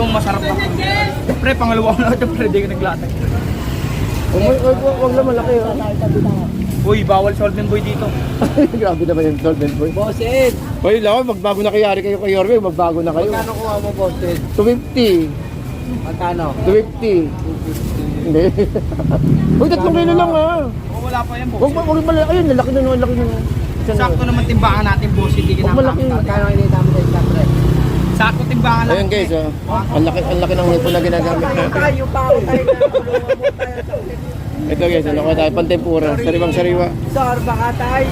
pangalawang masarap na. Pre, pangalawa ko na ito, pre, di ka naglatag. Huwag lang malaki oh. Uy, bawal solvent boy dito. Grabe naman yung solvent boy. Bosses! Hoy, lawa, magbago na kayari kayo kay Yorme, magbago na kayo. Magkano kuha mo, bosses? 250. Magkano? 250. Hindi. Uy, 3 kilo lang ah. Oh, wala pa yan, boss. Huwag malaki. Ayun, laki na naman, laki na naman. Sakto naman timbangan natin, boss. Hindi Huwag malaki. Magkano inita mo tayo sa pre? Sakto timbangan natin. Ayun guys, oh. Ang laki ng hipon na ginagamit natin. Tayo pa ako tayo na. Ito guys, ano ko tayo, pantempura, sariwang-sariwa. Sir, baka tayo.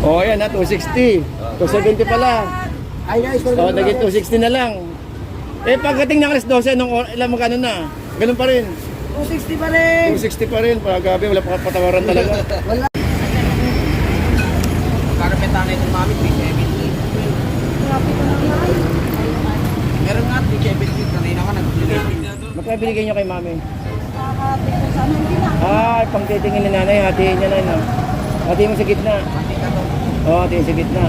Oh, ayan ha, 260. 270 pala. Ay guys, Oh, naging 260 na lang. Eh, pagdating ng alas 12, ilang magkano na? Ganun pa rin. 260 pa rin. 260 pa rin. Pagabi, wala pa patawaran talaga. Wala. Karapeta na itong mami, 370. Meron nga, 370. Kanina ka nag-370. Magkano binigay nyo kay mami? Ah, pang titingin ni nanay, hatiin niya na yun. Hatiin mo sa gitna. Oo, hatiin sa gitna.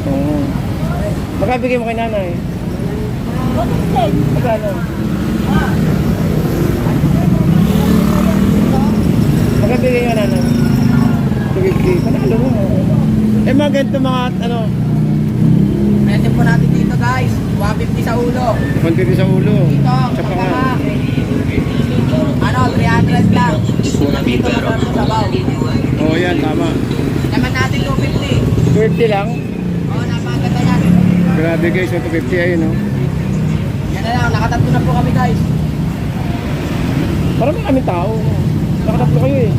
Oo. Magkano bigay mo kay nanay? Magkano? Magkano bigay nyo nanay? 250. Panalo mo. Eh mga ganito mga ano? Pwede po natin dito guys. 150 sa ulo. 150 sa ulo. Dito, Sa panga. ano, 300 lang. Dito na sa sabaw. Oo, yan, tama. Naman natin 250. 250 lang. Oo, napakaganda yan. Grabe guys, 250 ayun, no? Yan na lang, nakatatlo na po kami guys. Parang may kaming tao. Nakatatlo kayo eh.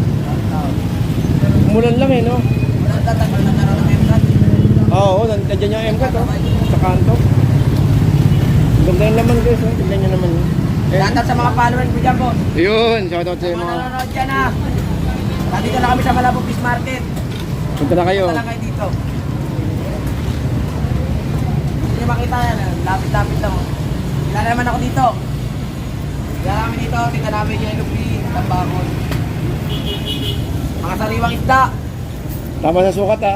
Umulan lang eh, no? Walang tatagol na naroon ng MCAT. Oo, nandiyan yung MCAT, oh. Sa kanto. Ganda yung laman guys, oh. Tignan nyo naman. Eh, Lahat sa mga followers ko dyan po. yun, shoutout sa Mga mga... nanonood dyan ha. Nandito na kami sa Malabo Fish Market. Punta na kayo. Punta lang kayo dito. Hindi nyo makita yan. Lapit-lapit lang. Kilala naman ako dito. Kilala namin dito. Tingnan namin yung ilupi. Tambakon. Mga sariwang isda. Tama sa sukat, ha?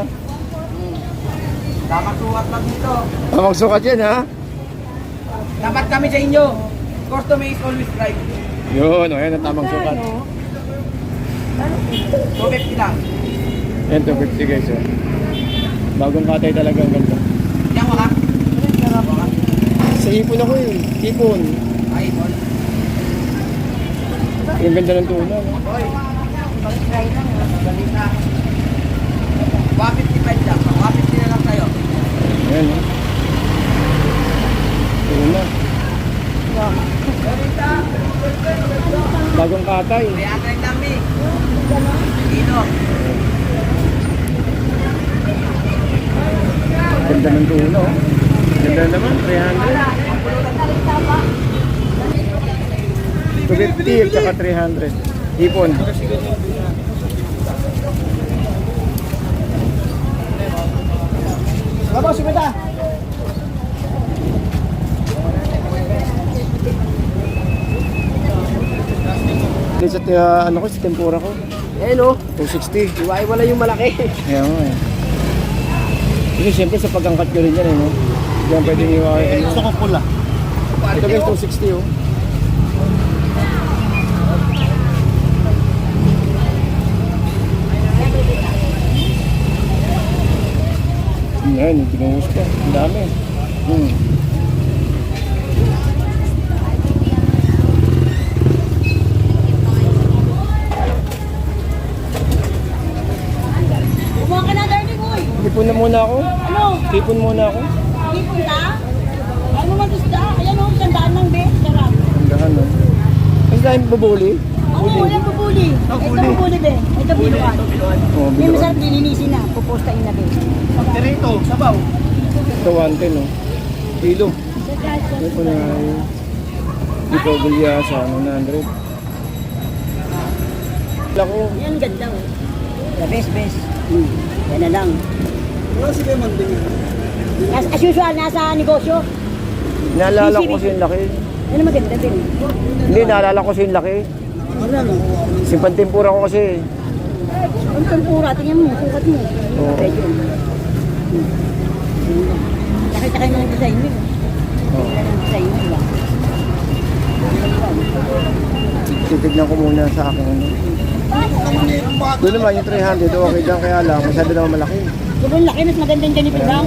Dapat sukat lang dito. Tamang sukat yan, ha? Dapat kami sa inyo. Customer is always right. Yun, oh, yan ang tamang sukat. 250 lang. Yan, 250 guys, oh. Bagong katay talaga ang ganda. Diyan mo ka? Sa hipon ako eh. Hipon. Ay, Paul. Ang ganda ng tuna, no? Hoy. Pag-try lang. Dali na. 155 lang. 150 na lang kayo. Ayan, no? Tuna. Bagong katay. 300 lang, Mi. Dito. Ganda ng tuna, oh. Ganda naman, 300. 250 at saka 300. Hipon. Babaw, simita. Sa ano ko, sa tempura ko. Eh, no? 260. Iwa-iwala yung malaki. Ayan mo eh. Kasi siyempre sa pag-angkat ko rin yan eh, no? Diyan pwedeng iwain. Gusto ko pula. Ito guys, 260 oh. Yan, tinungus pa. Ang dami. Kumuha ka na, darling, uy. Hipon na muna ako. Ano? Hipon muna ako. Hipon ka? Ano man isda? Ayan o, sandaan lang, be. Sarap. Ang dahan, no? Ang dahil bubuli. Oo, yan bubuli. Ito bubuli, be. Ito biluan. Oh, May biluan. masarap lilinisin na. Pupostain na, be. Dirito, sabaw. Ito 110, no? Kilo. Ito po na ay ito bulyasa, 100. Lako. Yan, ganda, oh. The best, best. Yan na lang. Wala si Lemon din yan. As usual, nasa negosyo. Naalala ko kasi yung laki. Yan maganda din. Hindi, naalala ko kasi yung laki. Wala, no? Simpantempura ko kasi. Ang tempura, tingnan mo, sukat mo. Oo. Medyo. Nakita kayo ng design nyo. Oh. Wala ng design nyo ba? Titignan ko muna sa akin. Ano. Doon naman yung 300, okay dyan kaya lang, masyado naman malaki. Sobrang laki, mas magandang ganito lang.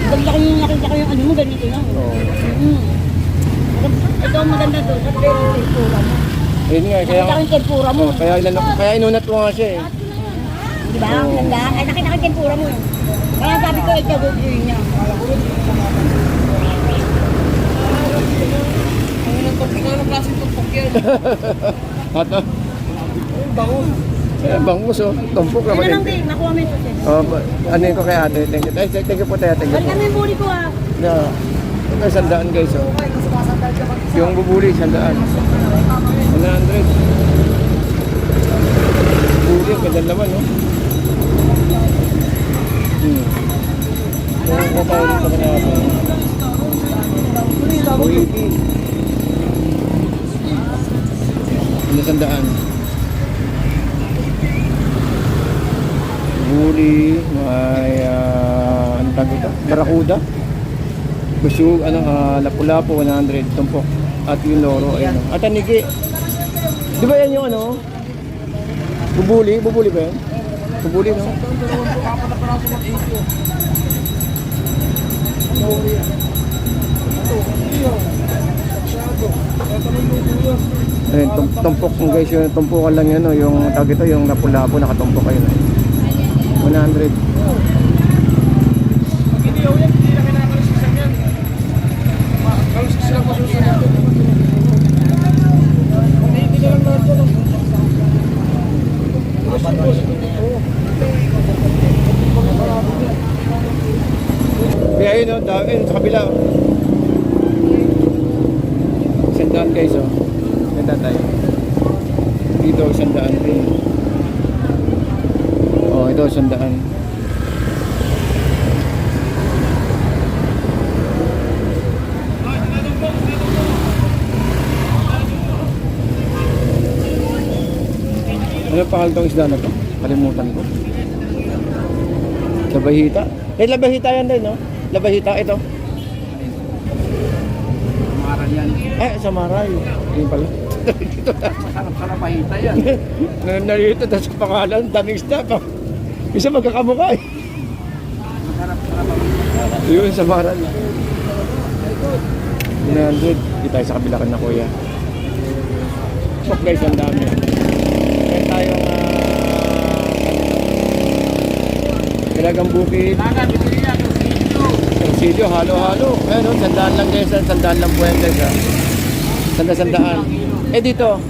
Ang laki yung nakita ko yung ano mo, ganito lang. Oo. Ito ang maganda doon, at pero yung tempura mo. Yun nga, kaya, Nakita ko yung tempura mo. kaya inunat ko nga siya eh. Di ba? Ang ganda. Ay, nakita ko yung tempura mo. Kaya sabi ko, ito gagawin niya. Anong klaseng tupok yan? Ato? Bangus. Bangus oh. Tumpok Ano naman. lang din, nakuha mo yung susi. Ano yun ko kay ate? Thank you. Ay, thank you po tayo. Thank you Balikan po. mo yung buli ko ah. Yeah. Ito, 100 guys oh. Yung bubuli, 100. 100. Bubuli, ganda naman oh. Kung tayo rin sa kanila. Buhiti. Ano 100? Buli, may ano tawag ito? Barakuda. Busug, lapu-lapu, 100, tumpok. At yung loro, ayun. At tanigi. Di ba yan yung ano? Bubuli? Bubuli ba yan? Bubuli, no? Ayun, tumpok guys, yung tumpukan lang yan, no? Yung tawag ito, yung lapu-lapu, nakatumpok kayo. 100. Kaya yun, no? Sa kabila. Sandaan guys, oh. Ganda tayo. Dito, sandaan rin. Oh, ito, sandaan. Ano pangalan tong isda na to? Kalimutan ko. Labahita. Labahita yan din, no? Labahita, ito. Maral yan. Samaray. Yun pala. Masarap sa napahita yan. Narito, tapos pangalan, daming isda pa. Isa magkakamukha eh. Masarap sa napahita. Yun, samaran. 100. Di tayo sa kabila ka na kuya. Pop guys, ang dami. Meron tayong Ilagang bukid. Dagat, bibili yan. Torsilyo, halo-halo. Ayun, 100 lang guys, 100 lang po yan guys. 100. Dito.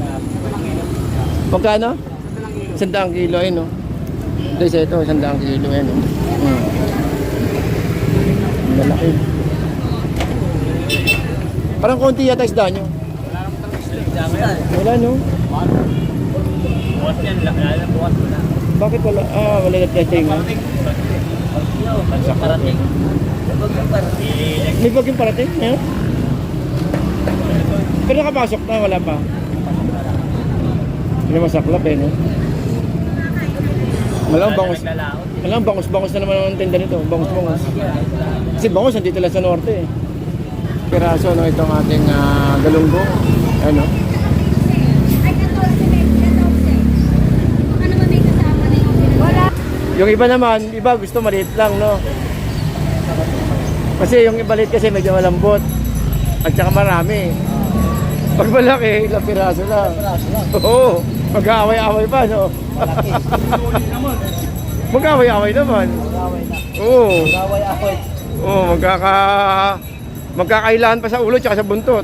Pagkano? 100 kilo, ayun no. Guys, ito, 100 kilo, ayun no. Malaki. Parang konti yata isda nyo. Wala no? Bukas yan, lala bukas mo na. Bakit wala? Wala na testing ha? Parating. May bagyong parating? Eh? Pero nakapasok na, wala pa. Hindi masaklap eh, no? Malang bangus na naman ang tinda nito. Bangus. Kasi bangus, nandito lang sa norte eh. Piraso, no, itong ating galunggong. Ano? Yung iba naman, iba gusto maliit lang, no? Kasi yung iba liit kasi medyo malambot. At saka marami. Pag malaki, ilang piraso lang. Oo, mag-aaway-aaway pa, no? Mag-aaway-aaway naman. Oo. Oo, magkakailangan pa sa ulo at sa buntot.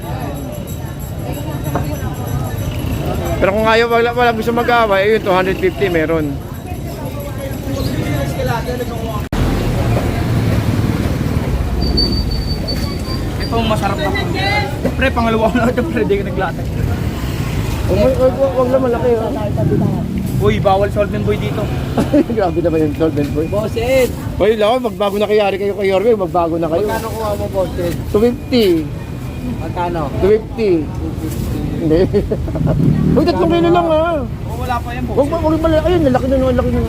Pero kung ayaw, wala gusto mag-aaway, ayun, 250 meron. Ito ang masarap na po. Pre, pangalawa ko na ito, pre, di ka naglatag. Huwag na malaki, oh. Uy, bawal solvent boy dito. Grabe naman yung solvent boy. Boss Ed! Uy, lang, magbago na kayari kayo kay Yorme, magbago na kayo. Magkano kuha mo, Boss Ed? 250. Magkano? 250. Hindi. Uy, 3 kilo lang ah. Oh, wala pa yan, Boss Huwag malaki. Ayun, laki na.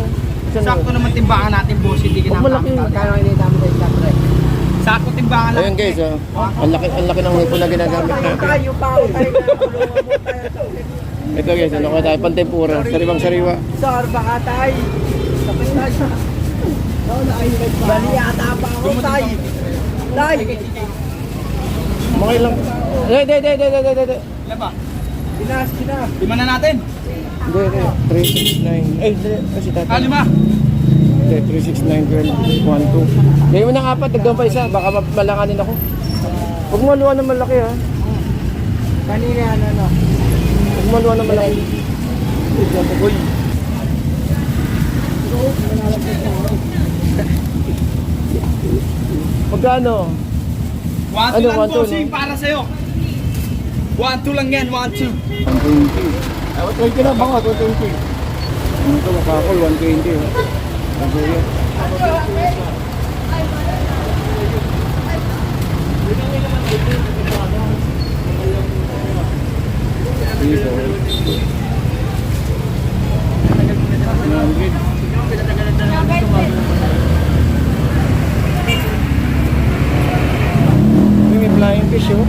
Sakto naman timbangan natin, Boss Ed. Hindi Huwag malaki. Magkano hindi namin sa isla, pre? Sako timbangan lang. Ayun guys, oh. Ang laki ng hipon na ginagamit natin. Tayo pa ako tayo na kulungan mo tayo sa Ito guys, ano ko tayo, pantempura, sariwang sariwa. Sir, baka tayo. Tapos tayo. Bali ata pa ako tayo. Tayo. Mga ilang... Hindi. Ilan ba? Pinas. Lima na natin. Hindi, 369. Ay, hindi, kasi tatay. Lima. Hindi, 369, 12, 12. Ngayon mo ng apat, dagdagan pa isa, baka malanganin ako. Huwag mo haluan ng malaki ha. Kanina ano. Huwag mo haluan ng malaki. Uy. Magkano? 1-2 Ano, lang 1-2, bossing no? para sa'yo. 1-2 lang yan, 1-2. 120. Ay, 120 na baka, 120. Ito makakol, 120. Ano yan? Dito. 100. May flying fish oh.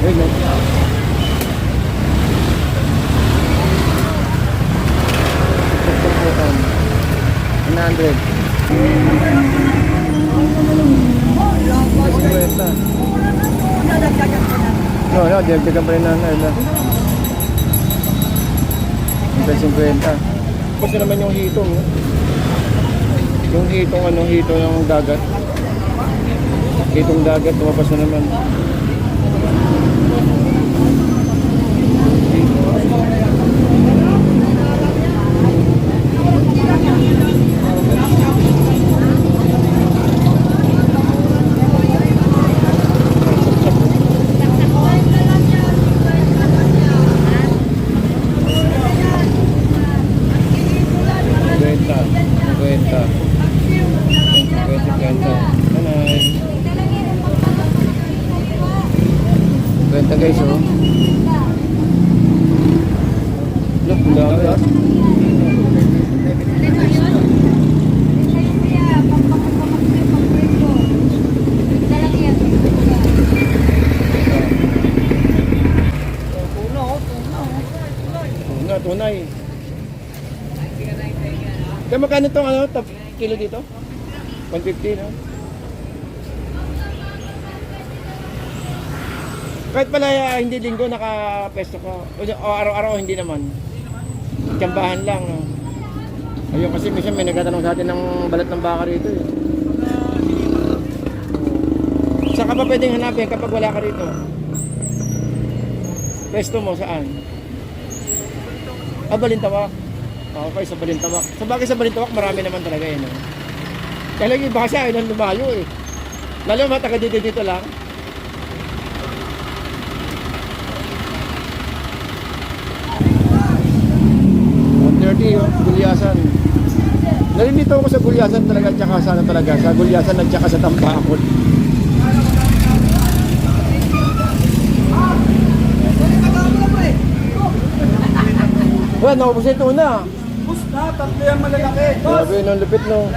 Wait lang. $100. No, dagdagan pa rin na ano. 50. Kasi naman yung hitong. Yung hitong ano, hitong ng dagat. Hitong dagat, tumabas na naman. Benta guys oh. Look, dami. Tunay. Kaya magkano itong ano, kilo dito? 150 no? Kahit pala hindi linggo naka-pesto ka, o araw-araw hindi naman. Tsambahan lang. No? Ayun kasi minsan may nagtatanong sa atin ng balat ng baka rito eh. Saan ka ba pwedeng hanapin kapag wala ka rito? Pesto mo saan? Balintawak. Okay, sa Balintawak. Sa bagay sa Balintawak marami naman talaga eh. No? Kaya lang yung baka siya ay nang lumayo eh. Lalo mga taga dito lang. Yung Gulyasan. Nalilito ako sa Gulyasan talaga at saka sana talaga. Sa Gulyasan at saka sa Tambakol. Wala, naubos ito na. Bus na, tatlo yung malalaki. Grabe, nang lupit no.